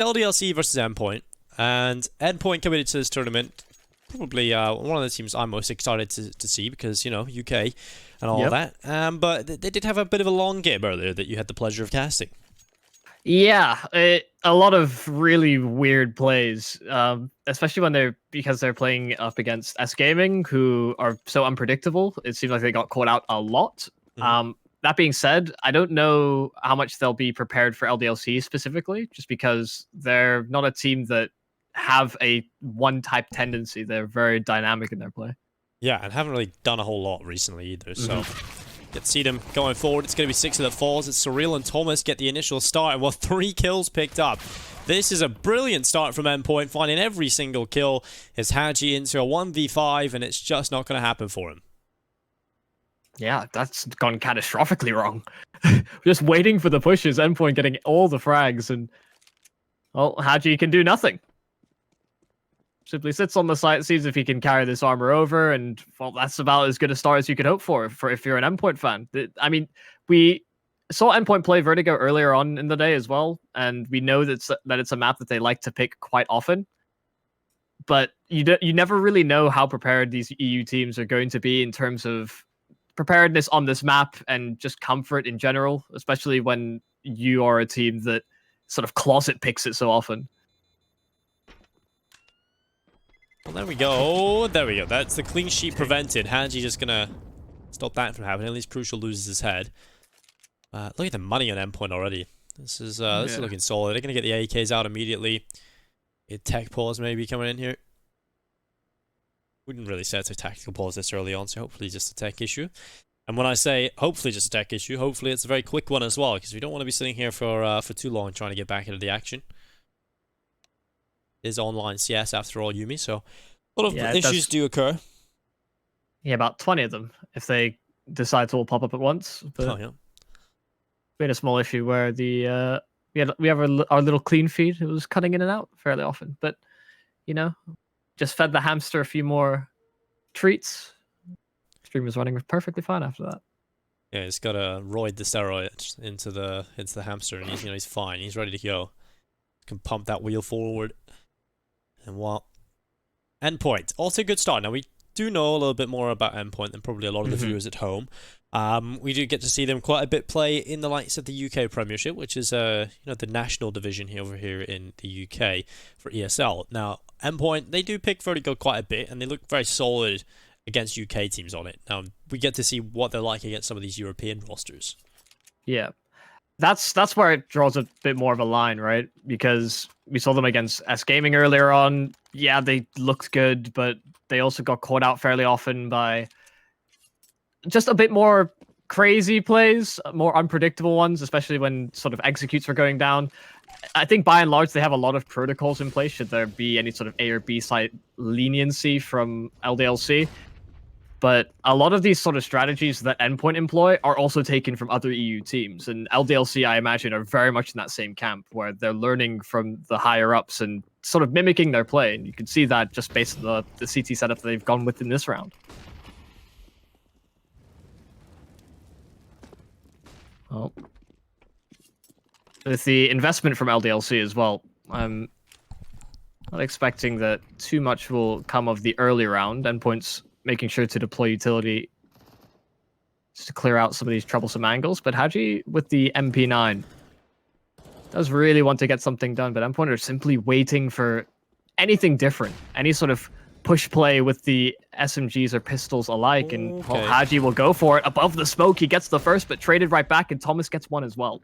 LDLC versus Endpoint, and Endpoint committed to this tournament. Probably one of the teams I'm most excited to see because, you know, UK and all that. But they did have a bit of a long game earlier that you had the pleasure of casting. Yeah, a lot of really weird plays, especially because they're playing up against S Gaming, who are so unpredictable. It seems like they got caught out a lot. That being said, I don't know how much they'll be prepared for LDLC specifically, just because they're not a team that have a one-type tendency. They're very dynamic in their play. Yeah, and haven't really done a whole lot recently either, so... Get to see them going forward. It's going to be 6 of the falls. It's Surreal and Thomas get the initial start, and 3 kills picked up. This is a brilliant start from Endpoint, finding every single kill. It's Haji into a 1v5, and it's just not going to happen for him. Yeah, that's gone catastrophically wrong. Just waiting for the pushes, Endpoint getting all the frags, and well, Haji can do nothing. Simply sits on the site, sees if he can carry this armor over, and well, that's about as good a start as you could hope for if you're an Endpoint fan. I mean, we saw Endpoint play Vertigo earlier on in the day as well, and we know that it's a map that they like to pick quite often. But you never really know how prepared these EU teams are going to be in terms of preparedness on this map and just comfort in general, especially when you are a team that sort of closet picks it so often. Well, there we go. There we go. That's the clean sheet prevented. Haji just gonna stop that from happening. At least Crucial loses his head. Look at the money on Endpoint already. This is looking solid. They're gonna get the AKs out immediately. A tech pause maybe coming in here. Wouldn't really say it's a tactical pause this early on, so hopefully just a tech issue. And when I say hopefully just a tech issue, hopefully it's a very quick one as well, because we don't want to be sitting here for too long trying to get back into the action. Is online CS after all, Yumi, so a lot of issues do occur. Yeah, about 20 of them if they decide to all pop up at once. But we had a small issue where we have our little clean feed. It was cutting in and out fairly often, but you know, just fed the hamster a few more treats. Stream was running perfectly fine after that. Yeah, he's got to roid the steroid into the hamster, and he's fine. He's ready to go. Can pump that wheel forward. And what? Endpoint. Also a good start. Now, we do know a little bit more about Endpoint than probably a lot of the viewers at home. We do get to see them quite a bit play in the likes of the UK Premiership, which is the national division over here in the UK for ESL. Now, Endpoint, they do pick Vertigo quite a bit, and they look very solid against UK teams on it. Now, we get to see what they're like against some of these European rosters. Yeah. That's where it draws a bit more of a line, right? Because we saw them against S Gaming earlier on. Yeah, they looked good, but they also got caught out fairly often by just a bit more crazy plays, more unpredictable ones, especially when sort of executes were going down. I think by and large, they have a lot of protocols in place should there be any sort of A or B side leniency from LDLC. But a lot of these sort of strategies that Endpoint employ are also taken from other EU teams. And LDLC, I imagine, are very much in that same camp where they're learning from the higher-ups and sort of mimicking their play. And you can see that just based on the CT setup that they've gone with in this round. Oh. With the investment from LDLC as well, I'm not expecting that too much will come of the early round. Endpoint's making sure to deploy utility just to clear out some of these troublesome angles. But Haji with the MP9 does really want to get something done, but Endpoint are simply waiting for anything different, any sort of push play with the SMGs or pistols alike, and well, Haji will go for it. Above the smoke, he gets the first, but traded right back, and Thomas gets one as well.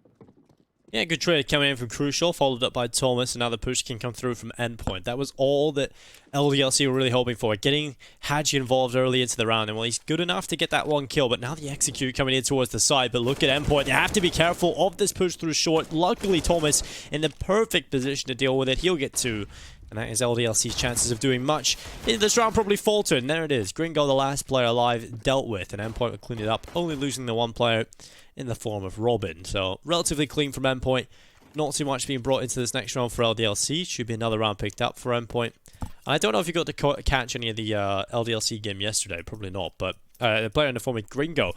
Yeah, good trade coming in from Crucial, followed up by Thomas, and now the push can come through from Endpoint. That was all that LDLC were really hoping for, getting Haji involved early into the round. And well, he's good enough to get that one kill, but now the execute coming in towards the side. But look at Endpoint, they have to be careful of this push through short. Luckily, Thomas in the perfect position to deal with it. He'll get 2. And that is LDLC's chances of doing much in this round probably faltered. And there it is. Gringo, the last player alive, dealt with. And Endpoint will clean it up, only losing the one player in the form of Robin. So relatively clean from Endpoint. Not too much being brought into this next round for LDLC. Should be another round picked up for Endpoint. And I don't know if you got to catch any of the LDLC game yesterday. Probably not. But the player in the form of Gringo,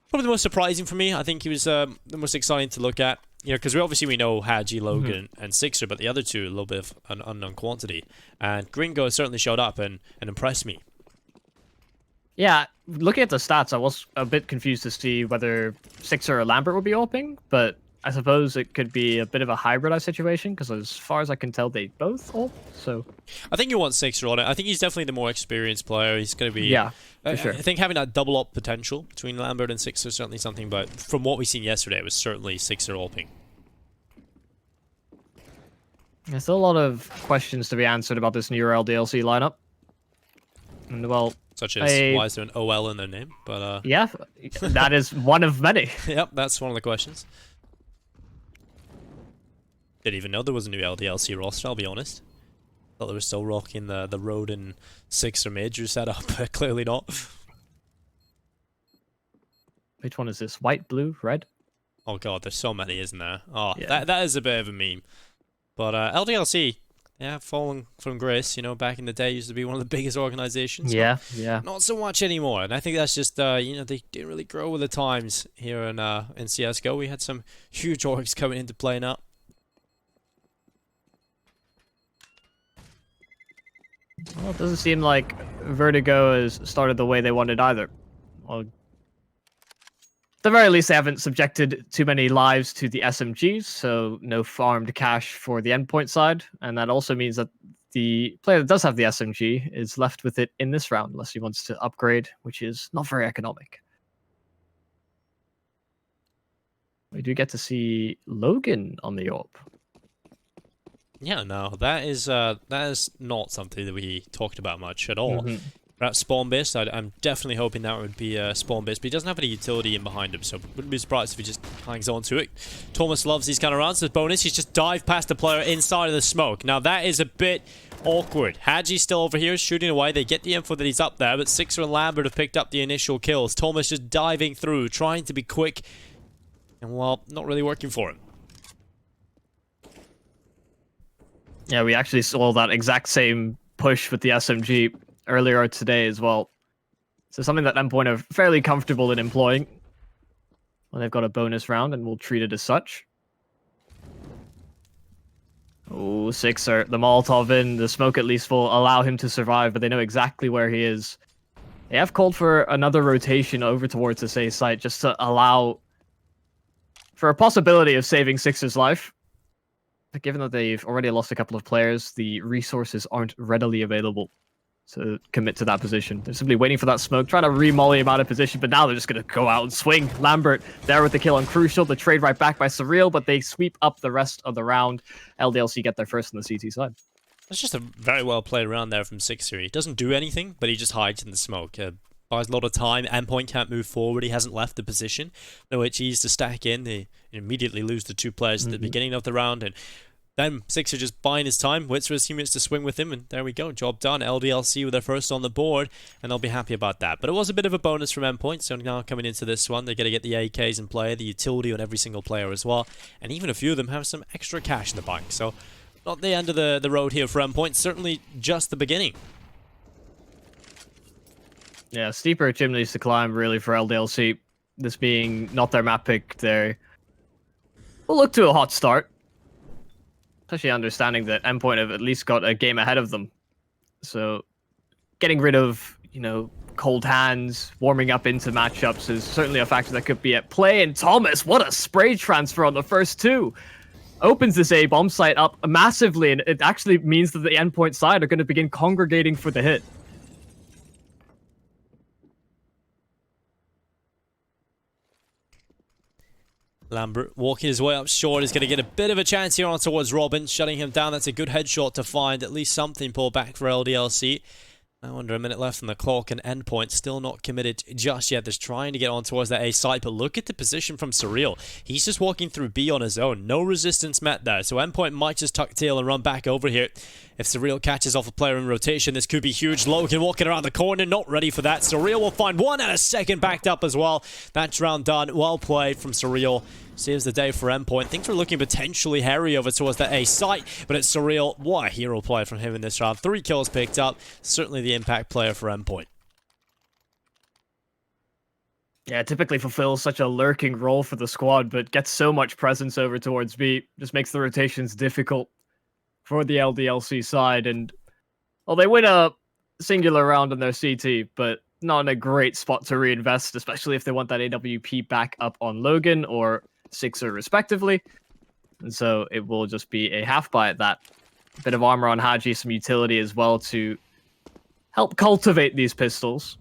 probably the most surprising for me. I think he was the most exciting to look at. You know, because we know Haji, Logan, and Sixer, but the other two, a little bit of an unknown quantity. And Gringo certainly showed up and impressed me. Yeah, looking at the stats, I was a bit confused to see whether Sixer or Lambert would be opening, but I suppose it could be a bit of a hybridized situation, because as far as I can tell, they both op, so... I think you want Sixer on it. I think he's definitely the more experienced player. He's going to be... Yeah, for sure. I think having that double op potential between Lambert and Sixer is certainly something, but from what we've seen yesterday, it was certainly Sixer oping. There's still a lot of questions to be answered about this newer LDLC lineup. And, well... Such as, why is there an OL in their name? But yeah, that is one of many. Yep, that's one of the questions. Didn't even know there was a new LDLC roster, I'll be honest. Thought they were still rocking the Road and Sixer Major setup, but clearly not. Which one is this? White, blue, red? Oh god, there's so many, isn't there? Oh, yeah. that is a bit of a meme. But LDLC, yeah, falling from grace, you know, back in the day used to be one of the biggest organizations. Yeah, yeah. Not so much anymore, and I think that's just, you know, they didn't really grow with the times here in CSGO. We had some huge orgs coming into play now. Well, it doesn't seem like Vertigo has started the way they wanted either. Well, at the very least, they haven't subjected too many lives to the SMGs, so no farmed cash for the Endpoint side. And that also means that the player that does have the SMG is left with it in this round, unless he wants to upgrade, which is not very economic. We do get to see Logan on the AWP. Yeah, no, that is not something that we talked about much at all. Perhaps spawn-based, I'm definitely hoping that would be spawn-based, but he doesn't have any utility in behind him, so wouldn't be surprised if he just hangs on to it. Thomas loves these kind of rounds. As bonus, he's just dived past the player inside of the smoke. Now, that is a bit awkward. Haji's still over here shooting away. They get the info that he's up there, but Sixer and Lambert have picked up the initial kills. Thomas just diving through, trying to be quick, and, well, not really working for him. Yeah, we actually saw that exact same push with the SMG earlier today as well. So something that Endpoint are fairly comfortable in employing when they've got a bonus round, and we'll treat it as such. Oh, Sixer, the Molotov in, the smoke at least will allow him to survive, but they know exactly where he is. They have called for another rotation over towards the A site just to allow for a possibility of saving Sixer's life. But given that they've already lost a couple of players, the resources aren't readily available to commit to that position. They're simply waiting for that smoke, trying to re-molly him out of position, but now they're just going to go out and swing. Lambert there with the kill on Crucial, the trade right back by Surreal, but they sweep up the rest of the round. LDLC get there first on the CT side. That's just a very well played round there from Sixer. He doesn't do anything, but he just hides in the smoke. Buys a lot of time. Endpoint can't move forward. He hasn't left the position. No HEs to stack in. They immediately lose the two players at the beginning of the round, and then Sixer just buying his time, waits for his teammates to swing with him, and there we go, job done. LDLC with their first on the board, and they'll be happy about that. But it was a bit of a bonus from Endpoint, so now coming into this one, they're going to get the AKs in play, the utility on every single player as well, and even a few of them have some extra cash in the bank, so not the end of the road here for Endpoint, certainly just the beginning. Yeah, steeper chimneys to climb, really, for LDLC. This being not their map pick, they will look to a hot start. Especially understanding that Endpoint have at least got a game ahead of them. So getting rid of, you know, cold hands, warming up into matchups is certainly a factor that could be at play. And Thomas, what a spray transfer on the first two. Opens this A-bomb site up massively, and it actually means that the Endpoint side are going to begin congregating for the hit. Lambert walking his way up short is going to get a bit of a chance here on towards Robin, shutting him down. That's a good headshot to find. At least something pulled back for LDLC. Now under a minute left on the clock, and Endpoint still not committed just yet. They're trying to get on towards that A site, but look at the position from Surreal. He's just walking through B on his own. No resistance met there, so Endpoint might just tuck tail and run back over here. If Surreal catches off a player in rotation, this could be huge. Logan walking around the corner, not ready for that. Surreal will find one and a second backed up as well. That's round done. Well played from Surreal. Saves the day for Endpoint. Things were looking potentially hairy over towards the A site, but it's Surreal. What a hero play from him in this round. 3 kills picked up. Certainly the impact player for Endpoint. Yeah, typically fulfills such a lurking role for the squad, but gets so much presence over towards B. Just makes the rotations difficult for the LDLC side. And well, they win a singular round on their CT, but not in a great spot to reinvest, especially if they want that AWP back up on Logan or Sixer respectively. And so it will just be a half buy at that. A bit of armor on Haji, some utility as well to help cultivate these pistols.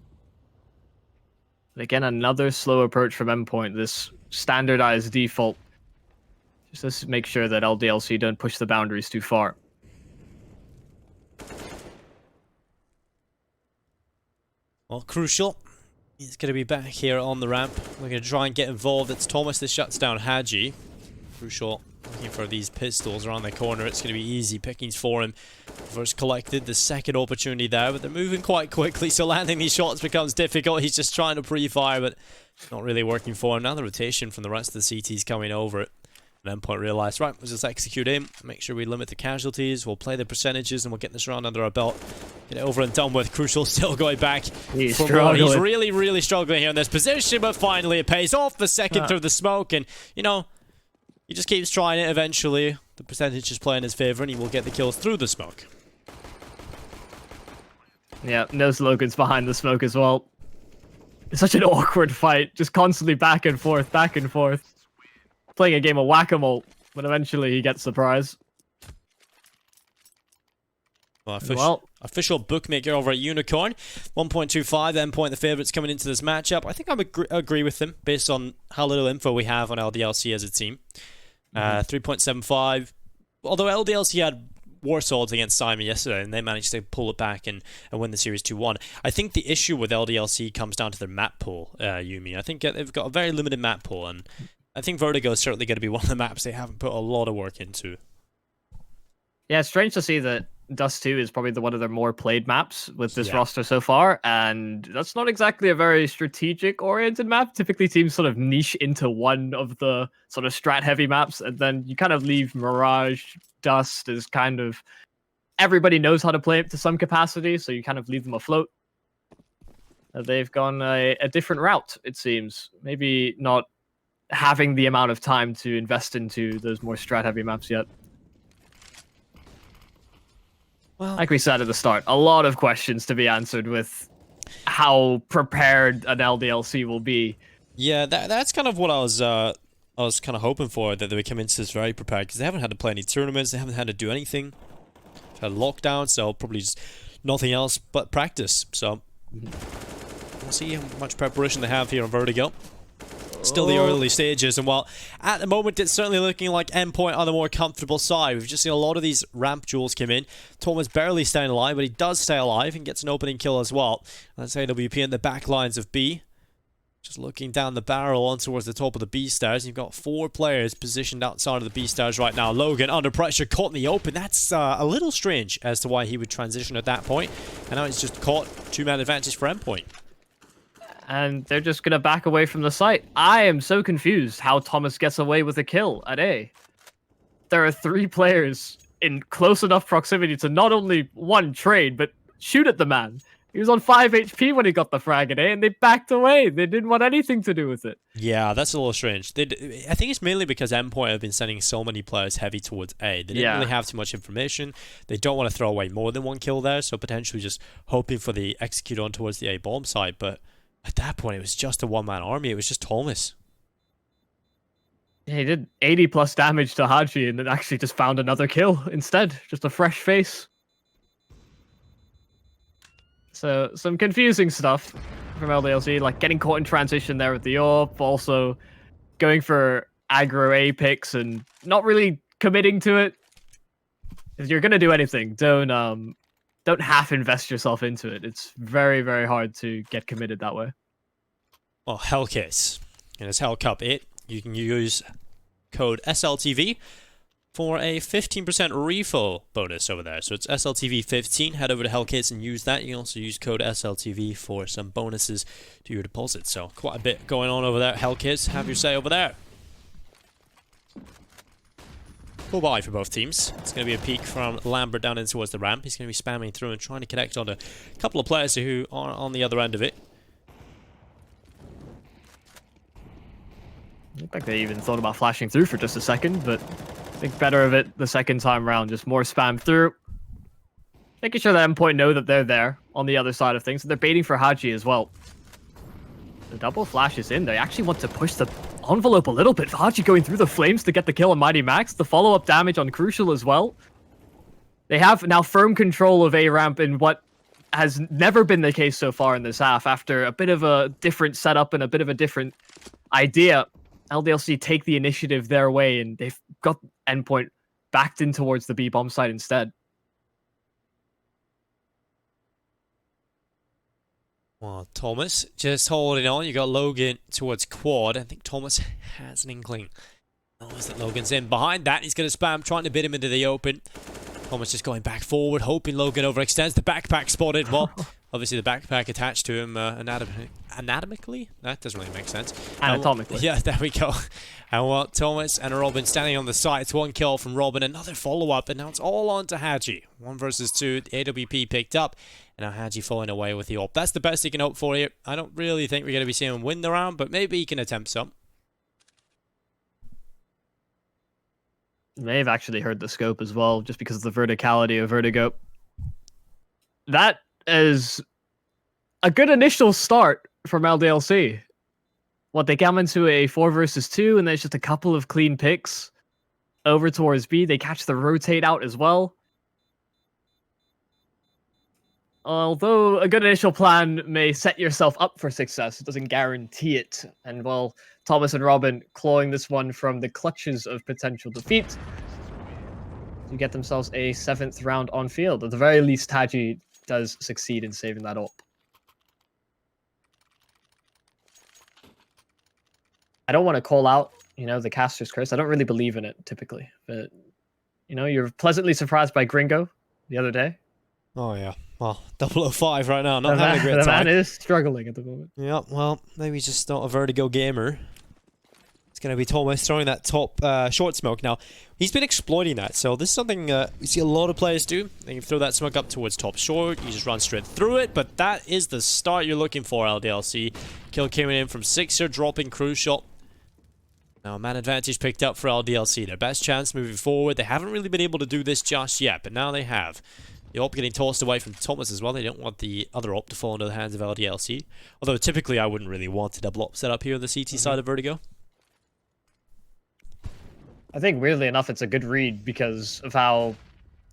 And again, another slow approach from Endpoint, this standardized default. Just to make sure that LDLC don't push the boundaries too far. Well, Crucial. He's going to be back here on the ramp. We're going to try and get involved. It's Thomas that shuts down Haji. Crucial looking for these pistols around the corner. It's going to be easy pickings for him. First collected, the second opportunity there, but they're moving quite quickly, so landing these shots becomes difficult. He's just trying to pre-fire, but not really working for him. Now the rotation from the rest of the CTs coming over it. And Endpoint realized, right, let's just execute him, make sure we limit the casualties, we'll play the percentages, and we'll get this round under our belt. Get it over and done with. Crucial still going back. He's really, really struggling here in this position, but finally it pays off the second through the smoke, and, you know, he just keeps trying it. Eventually, the percentage is playing in his favor, and he will get the kills through the smoke. Yeah, knows Logan's behind the smoke as well. It's such an awkward fight, just constantly back and forth, back and forth. Playing a game of whack-a-mole, but eventually he gets the prize. Well, official bookmaker over at Unicorn. 1.25, Endpoint the favourites coming into this matchup. I think I agree with them based on how little info we have on LDLC as a team. 3.75. Although LDLC had worse odds against Simon yesterday, and they managed to pull it back and win the series 2-1. I think the issue with LDLC comes down to their map pool, Yumi. I think they've got a very limited map pool, and I think Vertigo is certainly going to be one of the maps they haven't put a lot of work into. Yeah, it's strange to see that Dust 2 is probably one of their more played maps with this roster so far, and that's not exactly a very strategic-oriented map. Typically, teams sort of niche into one of the sort of strat-heavy maps, and then you kind of leave Mirage, Dust as kind of... Everybody knows how to play it to some capacity, so you kind of leave them afloat. They've gone a different route, it seems. Maybe not having the amount of time to invest into those more strat-heavy maps yet. Well, like we said at the start, a lot of questions to be answered with how prepared an LDLC will be. Yeah, that's kind of what I was kind of hoping for, that they would come into this very prepared, because they haven't had to play any tournaments, they haven't had to do anything. They've had lockdown, so probably just nothing else but practice. So we'll see how much preparation they have here on Vertigo. Still the early stages, and while at the moment it's certainly looking like Endpoint on the more comfortable side, we've just seen a lot of these ramp duels come in. Thomas barely staying alive, but he does stay alive and gets an opening kill as well. That's AWP in the back lines of B. Just looking down the barrel on towards the top of the B stairs. You've got 4 players positioned outside of the B stairs right now. Logan under pressure, caught in the open. That's a little strange as to why he would transition at that point. And now he's just caught. 2-man advantage for Endpoint. And they're just going to back away from the site. I am so confused how Thomas gets away with a kill at A. There are 3 players in close enough proximity to not only one trade, but shoot at the man. He was on 5 HP when he got the frag at A, and they backed away. They didn't want anything to do with it. Yeah, that's a little strange. I think it's mainly because Endpoint have been sending so many players heavy towards A. They didn't really have too much information. They don't want to throw away more than one kill there, so potentially just hoping for the execute on towards the A bomb site, but at that point, it was just a one-man army. It was just Thomas. Yeah, he did 80 plus damage to Haji and then actually just found another kill instead. Just a fresh face. So, some confusing stuff from LDLC, like getting caught in transition there with the AWP, also going for aggro A picks and not really committing to it. If you're going to do anything, don't half invest yourself into it. It's very, very hard to get committed that way. Well, Hellcase. In its Hell Cup 8, you can use code SLTV for a 15% refill bonus over there. So it's SLTV15. Head over to Hellcase and use that. You can also use code SLTV for some bonuses to your deposit. So quite a bit going on over there. Hellcase, have your say over there. Full buy for both teams. It's going to be a peek from Lambert down in towards the ramp. He's going to be spamming through and trying to connect on a couple of players who are on the other end of it. Looked like they even thought about flashing through for just a second, but I think better of it the second time round. Just more spam through. Making sure that Endpoint know that they're there on the other side of things. They're baiting for Haji as well. The double flash is in. They actually want to push the envelope a little bit. Haji going through the flames to get the kill on Mighty Max. The follow-up damage on Crucial as well. They have now firm control of A ramp in what has never been the case so far in this half. After a bit of a different setup and a bit of a different idea, LDLC take the initiative their way, and they've got Endpoint backed in towards the B bomb site instead. Well, Thomas just holding on. You got Logan towards quad. I think Thomas has an inkling. Knows that Logan's in. Behind that, he's going to spam, trying to bid him into the open. Thomas just going back forward, hoping Logan overextends. The backpack spotted. Well, obviously the backpack attached to him anatomically? That doesn't really make sense. Anatomically. Yeah, there we go. And well, Thomas and Robin standing on the side. It's one kill from Robin, another follow-up, and now it's all on to Haji. 1 versus 2, the AWP picked up, and now Haji falling away with the AWP. That's the best he can hope for here. I don't really think we're going to be seeing him win the round, but maybe he can attempt some. May have actually heard the scope as well, just because of the verticality of Vertigo. That is a good initial start from LDLC. What, they come into a 4 versus 2, and there's just a couple of clean picks over towards B. They catch the rotate out as well. Although a good initial plan may set yourself up for success, it doesn't guarantee it. And well, Thomas and Robin clawing this one from the clutches of potential defeat to get themselves a 7th round on field. At the very least, Haji does succeed in saving that up. I don't want to call out, the caster's curse. I don't really believe in it typically, but you're pleasantly surprised by Gringo the other day. Oh yeah. Well, 005 right now. Not having a great time. time. The man is struggling at the moment. Yeah, well, maybe he's just not a Vertigo gamer. It's going to be Thomas throwing that top short smoke. Now, he's been exploiting that, so this is something we see a lot of players do. They can throw that smoke up towards top short. You just run straight through it, but that is the start you're looking for, LDLC. Kill coming in from Sixer, dropping Crucial. Now, man advantage picked up for LDLC. Their best chance moving forward. They haven't really been able to do this just yet, but now they have. The AWP getting tossed away from Thomas as well. They don't want the other AWP to fall into the hands of LDLC. Although, typically, I wouldn't really want a double AWP set up here on the CT side of Vertigo. I think, weirdly enough, it's a good read because of how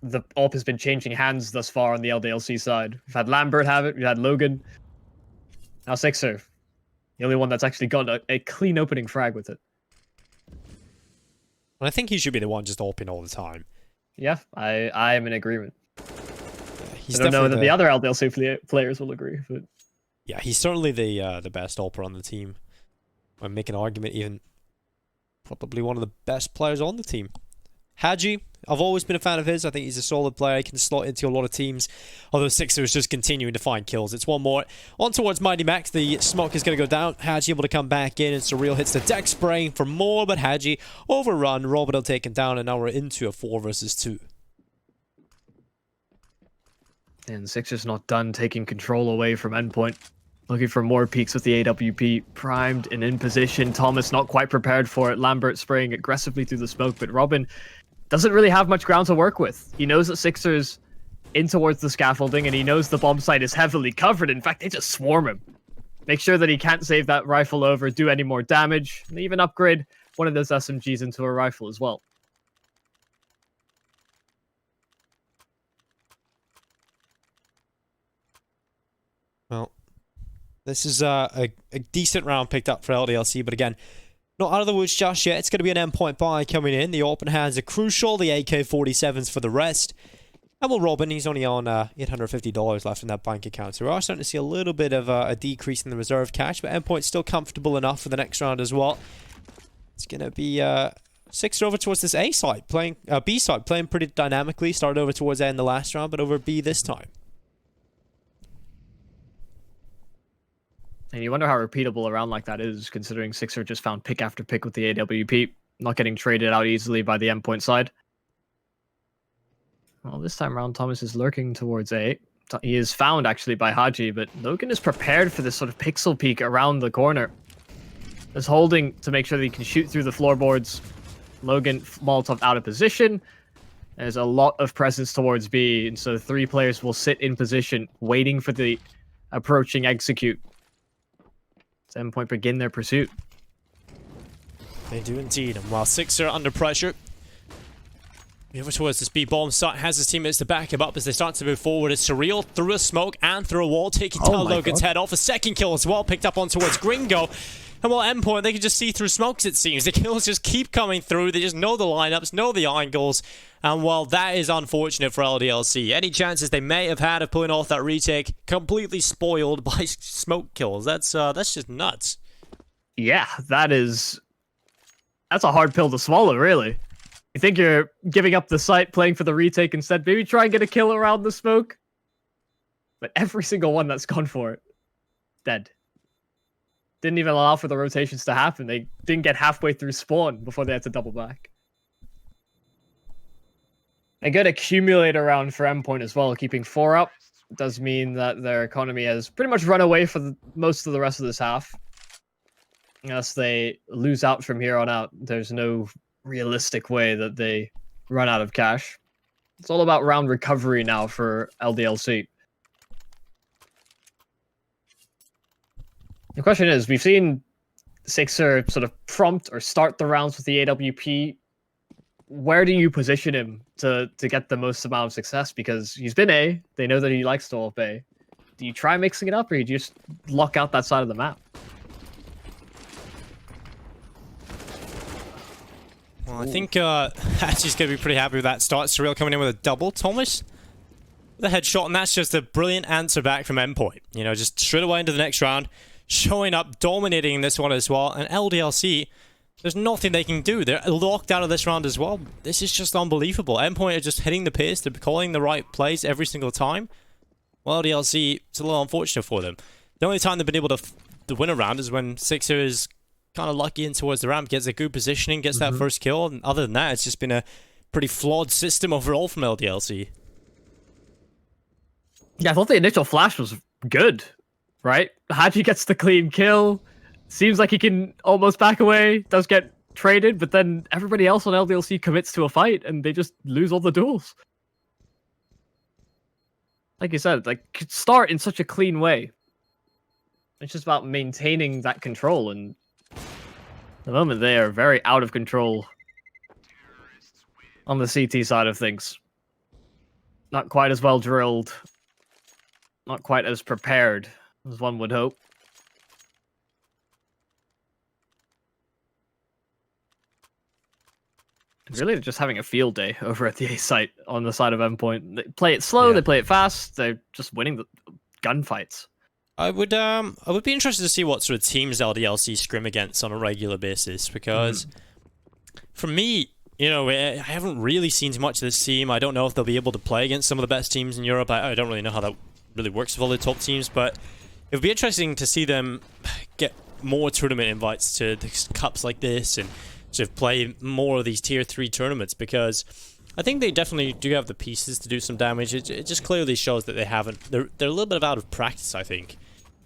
the AWP has been changing hands thus far on the LDLC side. We've had Lambert have it, we had Logan. Now Sixer. The only one that's actually got a clean opening frag with it. And I think he should be the one just AWPing all the time. Yeah, I am in agreement. I don't know that the other LDLC players will agree, but yeah, he's certainly the best AWPer on the team. I make an argument, even probably one of the best players on the team. Haji, I've always been a fan of his. I think he's a solid player. He can slot into a lot of teams. Although Sixer is just continuing to find kills. It's one more. On towards Mighty Max. The smoke is going to go down. Haji able to come back in. And Surreal hits the deck spraying for more. But Haji overrun. Robert will take him down. And now we're into a 4 versus 2. And Sixer's not done taking control away from Endpoint. Looking for more peaks with the AWP. Primed and in position. Thomas not quite prepared for it. Lambert spraying aggressively through the smoke. But Robin doesn't really have much ground to work with. He knows that Sixer's in towards the scaffolding, and he knows the bomb site is heavily covered. In fact, they just swarm him. Make sure that he can't save that rifle over, do any more damage, and even upgrade one of those SMGs into a rifle as well. Well, this is a decent round picked up for LDLC, but again, not out of the woods just yet. It's going to be an Endpoint buy coming in. The open hands are crucial. The AK-47s for the rest. And well, Robin, he's only on $850 left in that bank account. So we are starting to see a little bit of a decrease in the reserve cash, but Endpoint's still comfortable enough for the next round as well. It's going to be Sixer over towards this A side, playing B side, playing pretty dynamically. Started over towards A in the last round, but over B this time. And you wonder how repeatable a round like that is, considering Sixer just found pick after pick with the AWP, not getting traded out easily by the Endpoint side. Well, this time around, Thomas is lurking towards A. He is found, actually, by Haji, but Logan is prepared for this sort of pixel peek around the corner. is holding to make sure that he can shoot through the floorboards. Logan, Molotov out of position. There's a lot of presence towards B, and so 3 players will sit in position, waiting for the approaching execute. Endpoint begin their pursuit. They do indeed, and while Six are under pressure, over towards the speed bomb, has his teammates to back him up as they start to move forward. It's Surreal through a smoke and through a wall, taking down Logan's head off. A second kill as well, picked up on towards Gringo. And while Endpoint, they can just see through smokes, it seems. The kills just keep coming through. They just know the lineups, know the angles. And while that is unfortunate for LDLC, any chances they may have had of pulling off that retake, completely spoiled by smoke kills. That's just nuts. Yeah, that's a hard pill to swallow, really. You think you're giving up the site, playing for the retake instead? Maybe try and get a kill around the smoke? But every single one that's gone for it, dead. Didn't even allow for the rotations to happen. They didn't get halfway through spawn before they had to double back. A good accumulator round for Endpoint as well, keeping 4 up. Does mean that their economy has pretty much run away for most of the rest of this half. Unless they lose out from here on out, there's no realistic way that they run out of cash. It's all about round recovery now for LDLC. The question is, we've seen Sixer sort of prompt or start the rounds with the AWP. Where do you position him to get the most amount of success? Because he's been A, they know that he likes to ult A. Do you try mixing it up, or do you just lock out that side of the map? Well, I think Hatchie's going to be pretty happy with that start. Surreal coming in with a double. Thomas with a headshot, and that's just a brilliant answer back from Endpoint. You know, just straight away into the next round, showing up, dominating this one as well. And LDLC, there's nothing they can do. They're locked out of this round as well. This is just unbelievable. Endpoint are just hitting the pace. They're calling the right plays every single time. Well, LDLC, it's a little unfortunate for them. The only time they've been able to win a round is when Sixer is kind of lucky in towards the ramp, gets a good positioning, gets that first kill. And other than that, it's just been a pretty flawed system overall from LDLC. Yeah, I thought the initial flash was good, right? Haji gets the clean kill. Seems like he can almost back away, does get traded, but then everybody else on LDLC commits to a fight and they just lose all the duels. Like you said, like, could start in such a clean way. It's just about maintaining that control, and at the moment they are very out of control on the CT side of things. Not quite as well drilled. Not quite as prepared as one would hope. Really, they're just having a field day over at the A site on the side of Endpoint. They play it slow, they play it fast. They're just winning the gunfights. I would be interested to see what sort of teams LDLC scrim against on a regular basis, because for me, you know, I haven't really seen much of this team. I don't know if they'll be able to play against some of the best teams in Europe. I don't really know how that really works with all the top teams, but it would be interesting to see them get more tournament invites to cups like this and sort of play more of these tier 3 tournaments, because I think they definitely do have the pieces to do some damage. It just clearly shows that they haven't. They're a little bit out of practice, I think.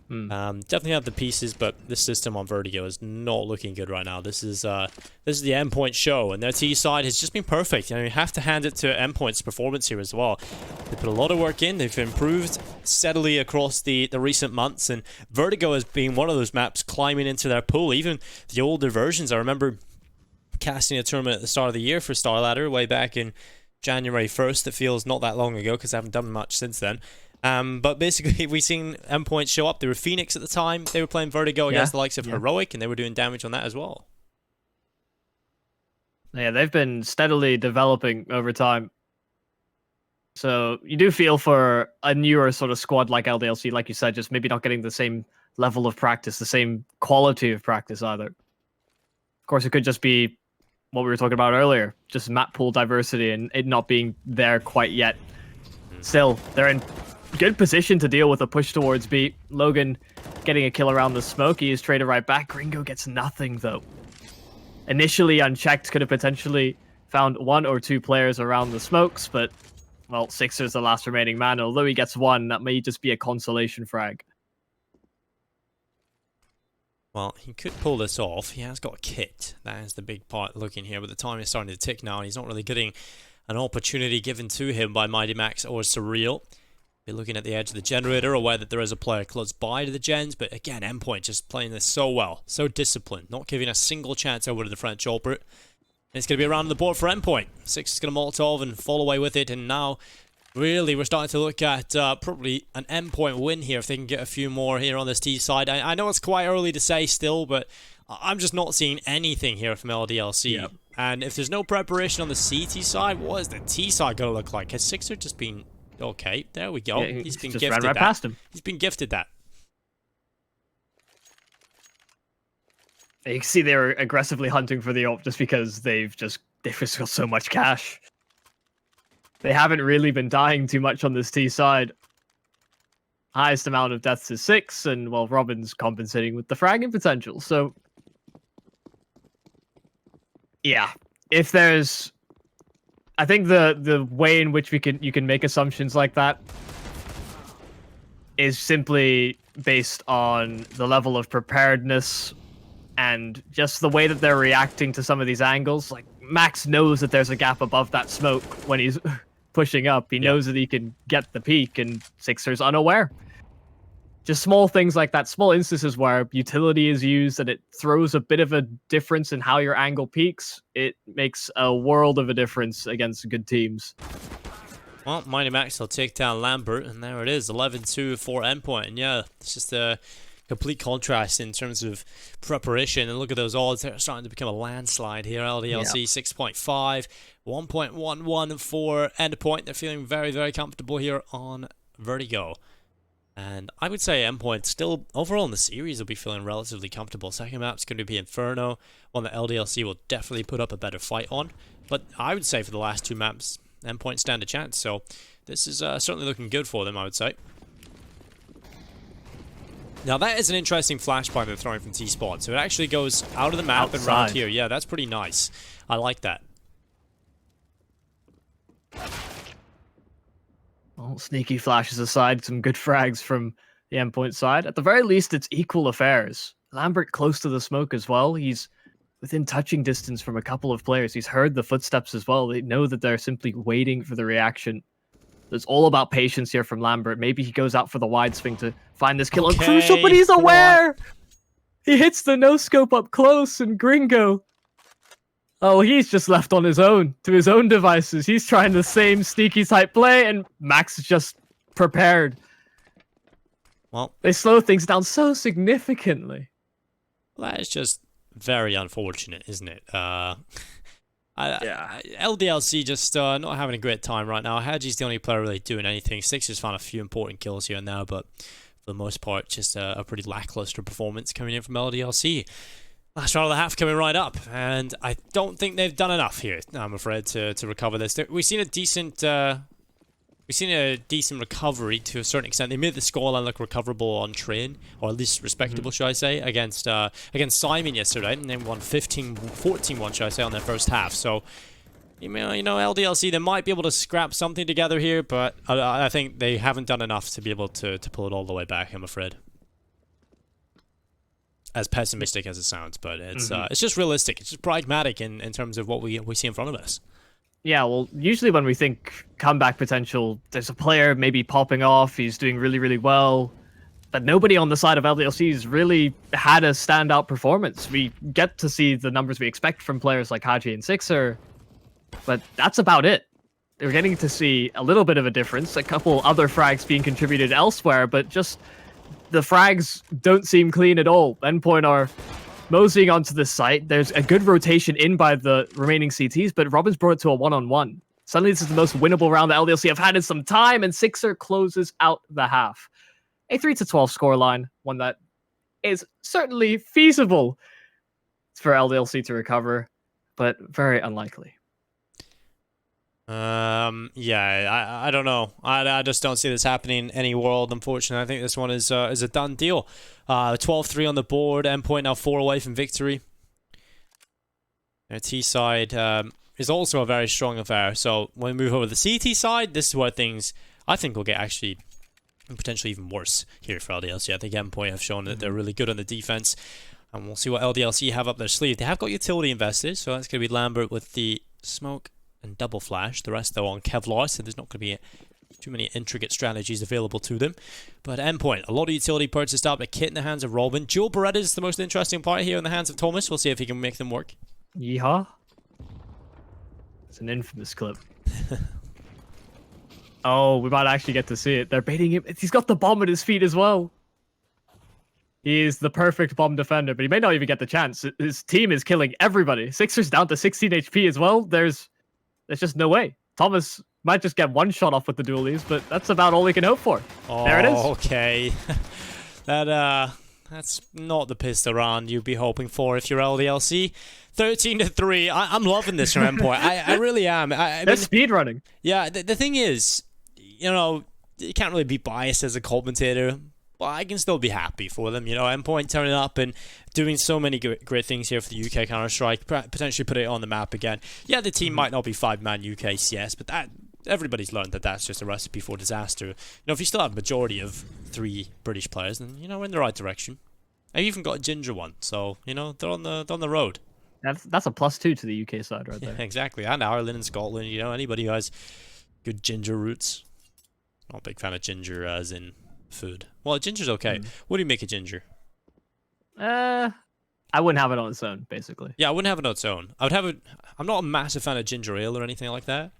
Definitely have the pieces, but this system on Vertigo is not looking good right now. This is the Endpoint show, and their T side has just been perfect. You have to hand it to Endpoint's performance here as well. They put a lot of work in. They've improved steadily across the recent months, and Vertigo has been one of those maps climbing into their pool. Even the older versions, I remember casting a tournament at the start of the year for Starladder way back in January 1st. It feels not that long ago because I haven't done much since then. But basically, we've seen Endpoint show up. They were Phoenix at the time. They were playing Vertigo against the likes of Heroic, and they were doing damage on that as well. Yeah, they've been steadily developing over time. So you do feel for a newer sort of squad like LDLC, like you said, just maybe not getting the same level of practice, the same quality of practice either. Of course, it could just be what we were talking about earlier, just map pool diversity and it not being there quite yet. Still, they're in good position to deal with a push towards B. Logan getting a kill around the smoke. He is traded right back. Gringo gets nothing, though. Initially unchecked, could have potentially found 1 or 2 players around the smokes, but, well, Sixer's the last remaining man. Although he gets 1, that may just be a consolation frag. Well, he could pull this off. He has got a kit. That is the big part looking here, but the time is starting to tick now, and he's not really getting an opportunity given to him by Mighty Max or Surreal. We're looking at the edge of the generator, aware that there is a player close by to the gens, but again, Endpoint just playing this so well, so disciplined, not giving a single chance over to the French Albert. And it's going to be around the board for Endpoint. Six is going to Molotov and fall away with it, and now really we're starting to look at probably an Endpoint win here if they can get a few more here on this T side. I know it's quite early to say still, but I'm just not seeing anything here from LDLC. Yep. And if there's no preparation on the CT side, what is the T side going to look like? Has Sixer just been... Okay, there we go. Yeah, he's been just gifted ran right that. past him. He's been gifted that. You can see they're aggressively hunting for the AWP just because they've just got so much cash. They haven't really been dying too much on this T side. Highest amount of deaths is 6, and well, Robin's compensating with the fragging potential. So, yeah, if there's, I think the way in which you can make assumptions like that is simply based on the level of preparedness and just the way that they're reacting to some of these angles. Like, Max knows that there's a gap above that smoke when he's pushing up. He knows that he can get the peak, and Sixer's unaware. Just small things like that, small instances where utility is used and it throws a bit of a difference in how your angle peaks. It makes a world of a difference against good teams. Well, Mighty Max will take down Lambert, and there it is, 11-2 for Endpoint. And yeah, it's just a complete contrast in terms of preparation. And look at those odds, they're starting to become a landslide here. LDLC 6.5, 1.11 for Endpoint. They're feeling very, very comfortable here on Vertigo. And I would say Endpoint still, overall in the series, will be feeling relatively comfortable. Second map's going to be Inferno, one that LDLC will definitely put up a better fight on. But I would say for the last 2 maps, Endpoint stand a chance. So this is certainly looking good for them, I would say. Now that is an interesting flashbang they're throwing from T-Spot. So it actually goes out of the map and around here. Yeah, that's pretty nice. I like that. Well, sneaky flashes aside, some good frags from the Endpoint side. At the very least, it's equal affairs. Lambert close to the smoke as well. He's within touching distance from a couple of players. He's heard the footsteps as well. They know that they're simply waiting for the reaction. It's all about patience here from Lambert. Maybe he goes out for the wide swing to find this kill on Crucial, but he's aware! He hits the no-scope up close, and Gringo... Oh, he's just left on his own, to his own devices. He's trying the same sneaky type play, and Max is just prepared. Well, they slow things down so significantly. That is just very unfortunate, isn't it? Yeah. LDLC just not having a great time right now. Haji's the only player really doing anything. Sixers found a few important kills here and there, but for the most part, just a pretty lackluster performance coming in from LDLC. Last round of the half coming right up, and I don't think they've done enough here, I'm afraid, to recover this. We've seen a decent recovery to a certain extent. They made the scoreline look recoverable on train, or at least respectable, should I say, against Simon yesterday, and they won 14-1, should I say, on their first half. So, you know, LDLC, they might be able to scrap something together here, but I think they haven't done enough to be able to pull it all the way back, I'm afraid. As pessimistic as it sounds, but it's just realistic. It's just pragmatic in terms of what we see in front of us. Yeah, well, usually when we think comeback potential, there's a player maybe popping off, he's doing really, really well, but nobody on the side of LDLC's really had a standout performance. We get to see the numbers we expect from players like Haji and Sixer, but that's about it. We're getting to see a little bit of a difference, a couple other frags being contributed elsewhere, but just... the frags don't seem clean at all. Endpoint are moseying onto the site. There's a good rotation in by the remaining CTs, but Robin's brought it to a one-on-one. Suddenly, this is the most winnable round that LDLC have had in some time, and Sixer closes out the half. A 3-12 scoreline, one that is certainly feasible for LDLC to recover, but very unlikely. Yeah, I don't know. I just don't see this happening in any world, unfortunately. I think this one is a done deal. 12-3 on the board. Endpoint now 4 away from victory. Their T side is also a very strong affair. So when we move over to the CT side, this is where things, I think, will get actually potentially even worse here for LDLC. I think Endpoint have shown that they're really good on the defense. And we'll see what LDLC have up their sleeve. They have got utility invested, so that's going to be Lambert with the smoke and double flash. The rest, though, on Kevlar, so there's not going to be too many intricate strategies available to them. But Endpoint, a lot of utility purchased up. A kit in the hands of Robin. Dual Beretta is the most interesting part here in the hands of Thomas. We'll see if he can make them work. Yeehaw. It's an infamous clip. Oh, we might actually get to see it. They're baiting him. He's got the bomb at his feet as well. He is the perfect bomb defender, but he may not even get the chance. His team is killing everybody. Sixers down to 16 HP as well. There's just no way. Thomas might just get one shot off with the dualies, but that's about all we can hope for. Oh, there it is. Okay. That's not the pistol round you'd be hoping for if you're LDLC. 13-3. I'm loving this from Endpoint. I really am. I They're mean, speedrunning. Yeah, the thing is, you know, you can't really be biased as a commentator, but I can still be happy for them. You know, Endpoint turning up and doing so many great things here for the UK Counter-Strike, potentially put it on the map again. Yeah, the team might not be 5-man UKCS, but everybody's learned that that's just a recipe for disaster. You know, if you still have a majority of 3 British players, then, you know, we're in the right direction. I've even got a Ginger one, so, you know, they're on the road. That's a +2 to the UK side right there. Yeah, exactly. And Ireland and Scotland, you know, anybody who has good ginger roots. Not a big fan of ginger as in food. Well, ginger's okay. What do you make of ginger? I wouldn't have it on its own, basically. Yeah, I wouldn't have it on its own. I would have it. I'm not a massive fan of ginger ale or anything like that.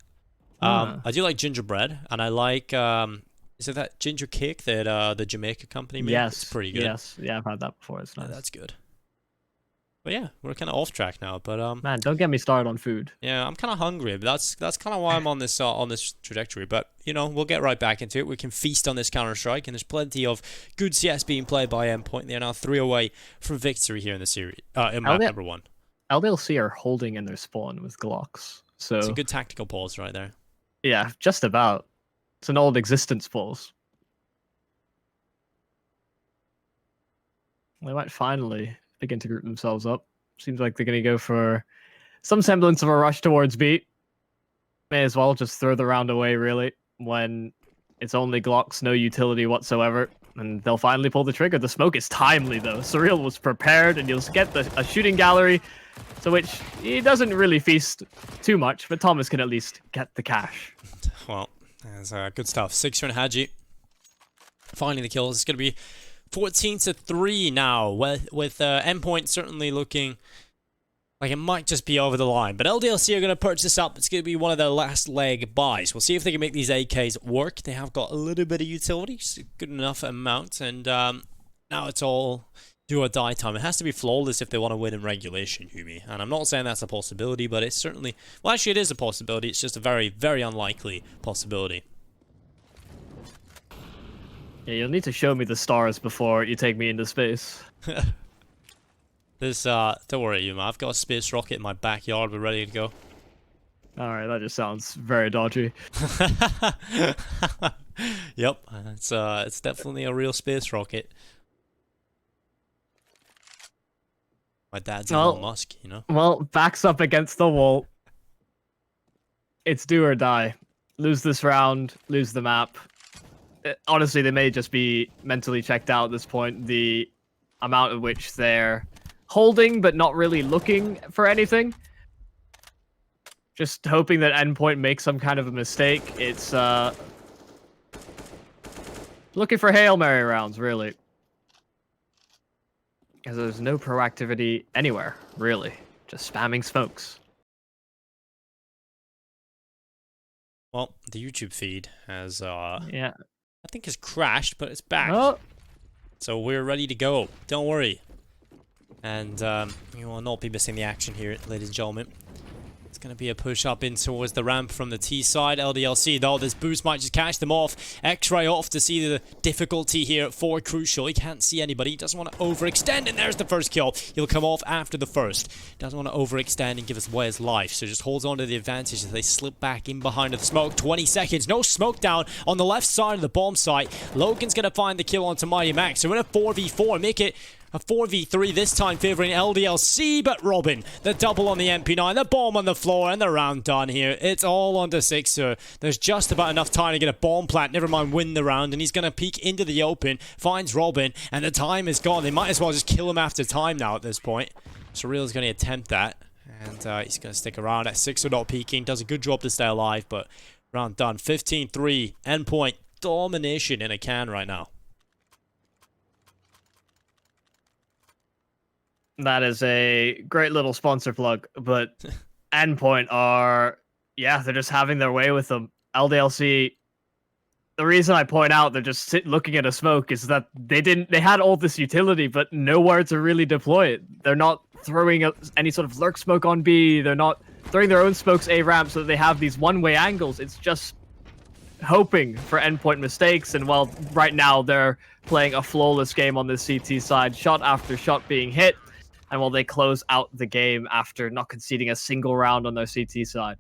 I do like gingerbread, and I like is it that ginger cake that the Jamaica company made? Yes, it's pretty good. Yes, yeah, I've had that before. It's nice. Yeah, that's good. But yeah, we're kind of off track now. But man, don't get me started on food. Yeah, I'm kind of hungry. But that's kind of why I'm on this trajectory. But you know, we'll get right back into it. We can feast on this Counter-Strike, and there's plenty of good CS being played by Endpoint. They are now 3 away from victory here in the series. In map number 1. LDLC are holding in their spawn with Glocks, so it's a good tactical pause right there. Yeah, just about. It's an old existence pause. They might finally begin to group themselves up. Seems like they're going to go for some semblance of a rush towards B. May as well just throw the round away, really, when it's only Glocks, no utility whatsoever. And they'll finally pull the trigger. The smoke is timely, though. Surreal was prepared, and you'll get a shooting gallery, to which he doesn't really feast too much, but Thomas can at least get the cash. Well, that's good stuff. Sixer and Haji finding the kills. It's going to be 14-3 now, with Endpoint certainly looking like it might just be over the line. But LDLC are going to purchase up. It's going to be one of their last leg buys. We'll see if they can make these AKs work. They have got a little bit of utility, good enough amount, and now it's all do or die time. It has to be flawless if they want to win in regulation, Humi. And I'm not saying that's a possibility, but it's certainly... Well, actually, it is a possibility. It's just a very, very unlikely possibility. Yeah, you'll need to show me the stars before you take me into space. Don't worry, Yuma. I've got a space rocket in my backyard. We're ready to go. Alright, that just sounds very dodgy. Yep, it's definitely a real space rocket. My dad's Elon Musk, you know? Well, backs up against the wall. It's do or die. Lose this round, lose the map. Honestly, they may just be mentally checked out at this point. The amount at which they're holding, but not really looking for anything. Just hoping that Endpoint makes some kind of a mistake. It's looking for Hail Mary rounds, really. Because there's no proactivity anywhere, really. Just spamming smokes. Well, the YouTube feed has, yeah, I think has crashed, but it's back. Oh. So we're ready to go. Don't worry. And you will not be missing the action here, ladies and gentlemen. It's going to be a push up in towards the ramp from the T side. LDLC, though, this boost might just catch them off. X-ray off to see the difficulty here for Crucial. He can't see anybody. He doesn't want to overextend, and there's the first kill. He'll come off after the first. Doesn't want to overextend and give us away his life, so just holds on to the advantage as they slip back in behind the smoke. 20 seconds, no smoke down on the left side of the bomb site. Logan's going to find the kill onto Mighty Max. So we're in a 4v4, make it A 4v3 this time favoring LDLC, but Robin, the double on the MP9, the bomb on the floor, and the round done here. It's all on to Sixer. There's just about enough time to get a bomb plant, never mind win the round, and he's going to peek into the open, finds Robin, and the time is gone. They might as well just kill him after time now at this point. Surreal's going to attempt that, and he's going to stick around at Sixer not peeking. Does a good job to stay alive, but round done. 15-3, Endpoint domination in a can right now. That is a great little sponsor plug, but Endpoint are, yeah, they're just having their way with them. LDLC, the reason I point out they're just looking at a smoke is that they had all this utility, but nowhere to really deploy it. They're not throwing any sort of lurk smoke on B. They're not throwing their own smokes A ramp so that they have these one-way angles. It's just hoping for Endpoint mistakes, and well, right now they're playing a flawless game on the CT side, shot after shot being hit, and well, they close out the game after not conceding a single round on their CT side.